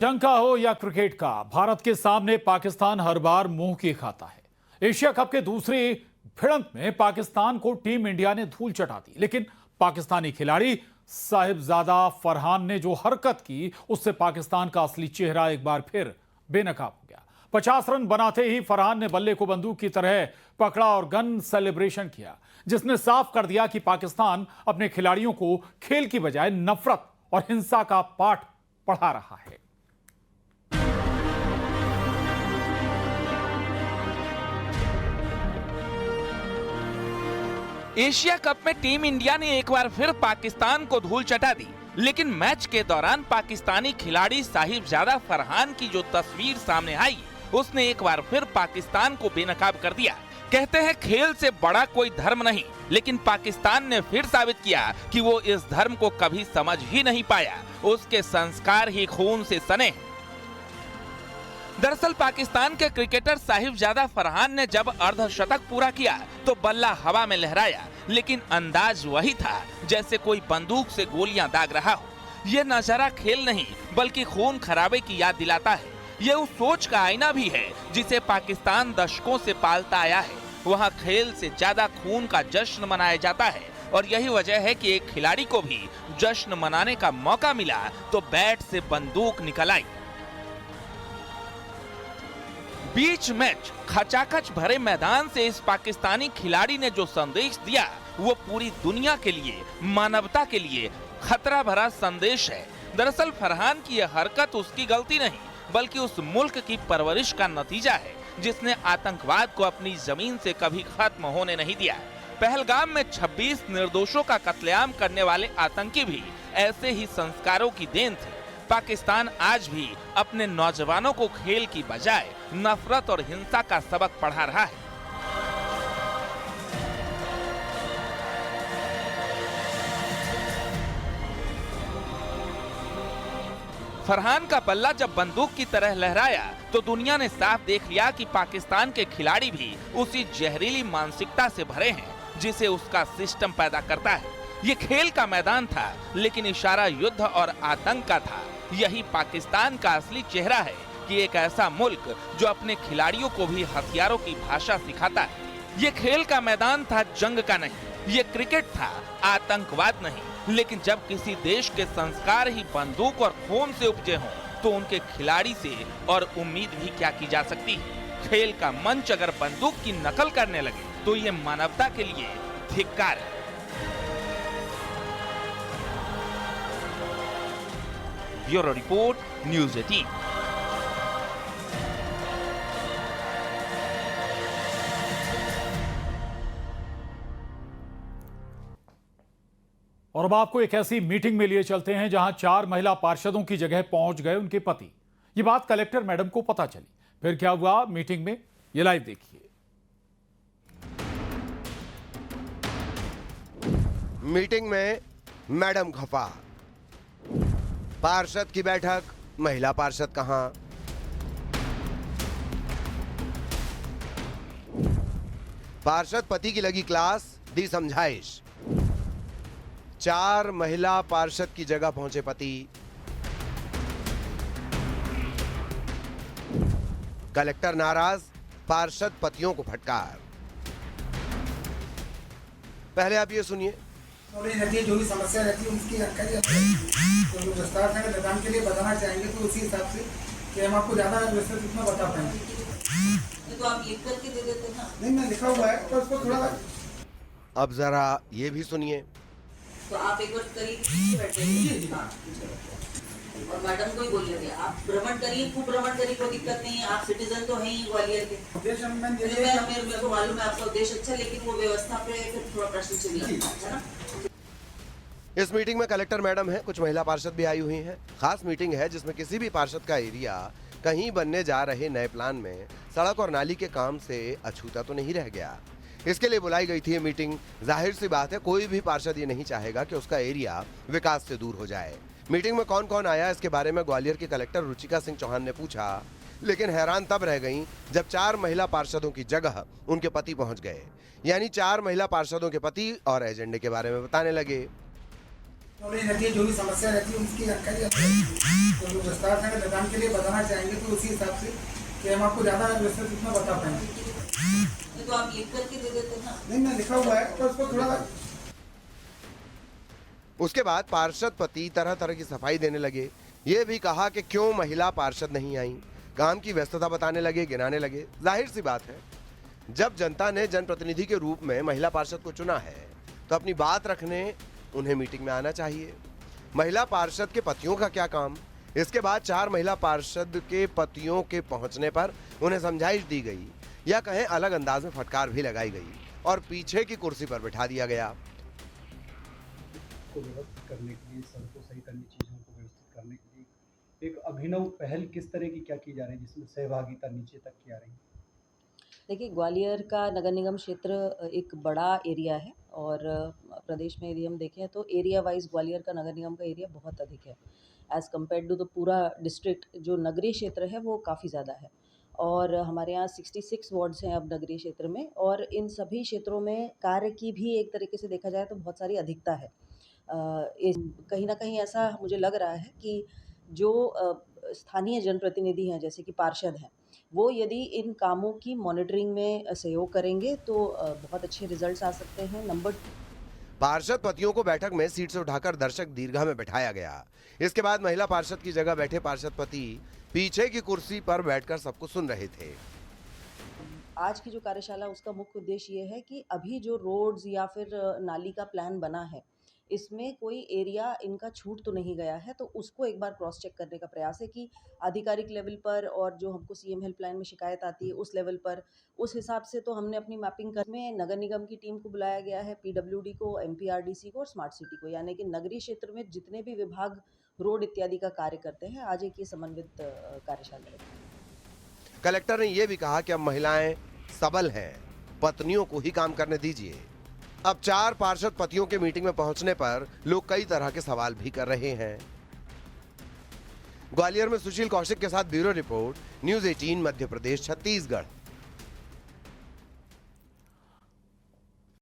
जंग का हो या क्रिकेट का, भारत के सामने पाकिस्तान हर बार मुंह की खाता है। एशिया कप के दूसरी भिड़ंत में पाकिस्तान को टीम इंडिया ने धूल चटा दी, लेकिन पाकिस्तानी खिलाड़ी साहिबजादा फरहान ने जो हरकत की, उससे पाकिस्तान का असली चेहरा एक बार फिर बेनकाब हो गया। 50 रन बनाते ही फरहान ने बल्ले को बंदूक की तरह पकड़ा और गन सेलिब्रेशन किया, जिसने साफ कर दिया कि पाकिस्तान अपने खिलाड़ियों को खेल की बजाय नफरत और हिंसा का पाठ पढ़ा रहा है। एशिया कप में टीम इंडिया ने एक बार फिर पाकिस्तान को धूल चटा दी, लेकिन मैच के दौरान पाकिस्तानी खिलाड़ी साहिबजादा फरहान की जो तस्वीर सामने आई, उसने एक बार फिर पाकिस्तान को बेनकाब कर दिया। कहते हैं खेल से बड़ा कोई धर्म नहीं, लेकिन पाकिस्तान ने फिर साबित किया कि वो इस धर्म को कभी समझ ही नहीं पाया। उसके संस्कार ही खून से सने हैं। दरअसल पाकिस्तान के क्रिकेटर साहिबजादा फरहान ने जब अर्धशतक पूरा किया तो बल्ला हवा में लहराया, लेकिन अंदाज वही था जैसे कोई बंदूक से गोलियां दाग रहा हो। ये नजारा खेल नहीं बल्कि खून खराबे की याद दिलाता है। ये उस सोच का आईना भी है जिसे पाकिस्तान दशकों से पालता आया है। वहाँ खेल से ज्यादा खून का जश्न मनाया जाता है, और यही वजह है कि एक खिलाड़ी को भी जश्न मनाने का मौका मिला तो बैट से बंदूक निकल आई। बीच मैच खचाखच भरे मैदान से इस पाकिस्तानी खिलाड़ी ने जो संदेश दिया, वो पूरी दुनिया के लिए, मानवता के लिए खतरा भरा संदेश है। दरअसल फरहान की यह हरकत उसकी गलती नहीं बल्कि उस मुल्क की परवरिश का नतीजा है जिसने आतंकवाद को अपनी जमीन से कभी खत्म होने नहीं दिया। पहलगाम में 26 निर्दोषों का कत्लेआम करने वाले आतंकी भी ऐसे ही संस्कारों की देन थे। पाकिस्तान आज भी अपने नौजवानों को खेल की बजाय नफरत और हिंसा का सबक पढ़ा रहा है। फरहान का बल्ला जब बंदूक की तरह लहराया तो दुनिया ने साफ देख लिया कि पाकिस्तान के खिलाड़ी भी उसी जहरीली मानसिकता से भरे हैं जिसे उसका सिस्टम पैदा करता है। ये खेल का मैदान था, लेकिन इशारा युद्ध और आतंक का था। यही पाकिस्तान का असली चेहरा है कि एक ऐसा मुल्क जो अपने खिलाड़ियों को भी हथियारों की भाषा सिखाता है। ये खेल का मैदान था, जंग का नहीं। ये क्रिकेट था, आतंकवाद नहीं। लेकिन जब किसी देश के संस्कार ही बंदूक और खून से उपजे हों तो उनके खिलाड़ी से और उम्मीद भी क्या की जा सकती है। खेल का मंच अगर बंदूक की नकल करने लगे तो ये मानवता के लिए धिक्कार है। Bureau report, news 18। और अब आपको एक ऐसी मीटिंग में लिए चलते हैं जहां 4 महिला पार्षदों की जगह पहुंच गए उनके पति। ये बात कलेक्टर मैडम को पता चली। फिर क्या हुआ मीटिंग में, ये लाइव देखिए। मीटिंग में मैडम खफा। पार्षद की बैठक, महिला पार्षद कहां? पार्षद पति की लगी क्लास, दी समझाइश। 4 महिला पार्षद की जगह पहुंचे पति। कलेक्टर नाराज, पार्षद पतियों को फटकार। पहले आप ये सुनिए। रहती है, जो भी समस्या रहती है उसकी तो विस्तार से मैदान के लिए बताना चाहेंगे तो उसी हिसाब से कि हम आपको ज्यादा विस्तृत इतना बता पाएंगे। तो आप लिख करके दे देते ना। नहीं, मैं लिखा हुआ है तो उसको थोड़ा। अब जरा ये भी सुनिए। तो आप एक बार करिए, बैठे और मैडम को ही बोलिए आप भ्रमण करिए, खूब भ्रमण करिए, कोई दिक्कत नहीं है। आप सिटीजन तो हैं ही ग्वालियर के। मेरे को मालूम है आपका उद्देश्य अच्छा, लेकिन वो व्यवस्था पे फिर थोड़ा प्रश्न चिन्ह है ना। इस मीटिंग में कलेक्टर मैडम है, कुछ महिला पार्षद भी आई हुई हैं। खास मीटिंग है जिसमें किसी भी पार्षद का एरिया कहीं बनने जा रहे नए प्लान में सड़क और नाली के काम से अछूता तो नहीं रह गया। इसके लिए बुलाई गई थी ये मीटिंग। जाहिर सी बात है, कोई भी पार्षद ये नहीं चाहेगा कि उसका एरिया विकास से दूर हो जाए। मीटिंग में कौन कौन आया इसके बारे में ग्वालियर की कलेक्टर रुचिका सिंह चौहान ने पूछा, लेकिन हैरान तब रह गईं जब 4 महिला पार्षदों की जगह उनके पति पहुंच गए। यानी 4 महिला पार्षदों के पति और एजेंडे के बारे में बताने लगे। नॉलेज रहती है, जो भी समस्या रहती है उनकी जानकारी तो लोग विस्तार से मैदान के लिए बताना चाहेंगे तो उसी हिसाब से कि हम आपको ज़्यादा विस्तृत इतना बता पाएंगे। तो आप लिख करके दे देते ना। नहीं ना, लिखा हुआ है तो उसको थोड़ा। उसके बाद पार्षद पति तरह तरह की सफाई देने लगे। ये भी कहा कि क्यों महिला पार्षद नहीं आई, काम की व्यस्तता बताने लगे, गिनाने लगे। जाहिर सी बात है, जब जनता ने जनप्रतिनिधि के रूप में महिला पार्षद को चुना है तो अपनी बात रखने उन्हें मीटिंग में आना चाहिए। महिला पार्षद के पतियों का क्या काम? इसके बाद 4 महिला पार्षद के पतियों के पहुंचने पर उन्हें समझाइश दी गई, या कहें अलग अंदाज में फटकार भी लगाई गई और पीछे की कुर्सी पर बिठा दिया गया। को व्यवस्थित करने के लिए, सड़कों सही करनी, चीज़ों को व्यवस्थित करने के लिए एक अभिनव पहल किस तरह की क्या की जा रही है जिसमें सहभागिता नीचे तक की आ रही है? देखिए, ग्वालियर का नगर निगम क्षेत्र एक बड़ा एरिया है और प्रदेश में यदि हम देखें तो एरिया वाइज ग्वालियर का नगर निगम का एरिया बहुत अधिक है एज़ कम्पेयर टू द पूरा डिस्ट्रिक्ट। जो नगरीय क्षेत्र है वो काफ़ी ज़्यादा है और हमारे यहाँ 66 वार्ड्स हैं अब नगरीय क्षेत्र में, और इन सभी क्षेत्रों में कार्य की भी एक तरीके से देखा जाए तो बहुत सारी अधिकता है। कहीं ना कहीं ऐसा मुझे लग रहा है कि जो स्थानीय जनप्रतिनिधि हैं जैसे कि पार्षद हैं, वो यदि इन कामों की मॉनिटरिंग में सहयोग करेंगे तो बहुत अच्छे रिजल्ट्स आ सकते हैं। नंबर पार्षद पतियों को बैठक में सीट से उठाकर दर्शक दीर्घा में बैठाया गया। इसके बाद महिला पार्षद की जगह बैठे पार्षद पति पीछे की कुर्सी पर बैठकर सबको सुन रहे थे। आज की जो कार्यशाला उसका मुख्य उद्देश्य ये है कि अभी जो रोड्स या फिर नाली का प्लान बना है इसमें कोई एरिया इनका छूट तो नहीं गया है, तो उसको एक बार क्रॉस चेक करने का प्रयास है कि आधिकारिक लेवल पर और जो हमको सीएम हेल्पलाइन में शिकायत आती है उस लेवल पर, उस हिसाब से तो हमने अपनी मैपिंग कर में नगर निगम की टीम को बुलाया गया है, पीडब्ल्यूडी को, एमपीआरडीसी को और स्मार्ट सिटी को, यानी कि नगरीय क्षेत्र में जितने भी विभाग रोड इत्यादि का कार्य करते हैं, आज एक ये समन्वित कार्यशाला है। कलेक्टर ने यह भी कहा कि अब महिलाएं सबल हैं, पत्नियों को ही काम करने दीजिए। अब 4 पार्षद पतियों के मीटिंग में पहुंचने पर लोग कई तरह के सवाल भी कर रहे हैं। ग्वालियर में सुशील कौशिक के साथ bureau report, news 18 Madhya Pradesh, Chhattisgarh.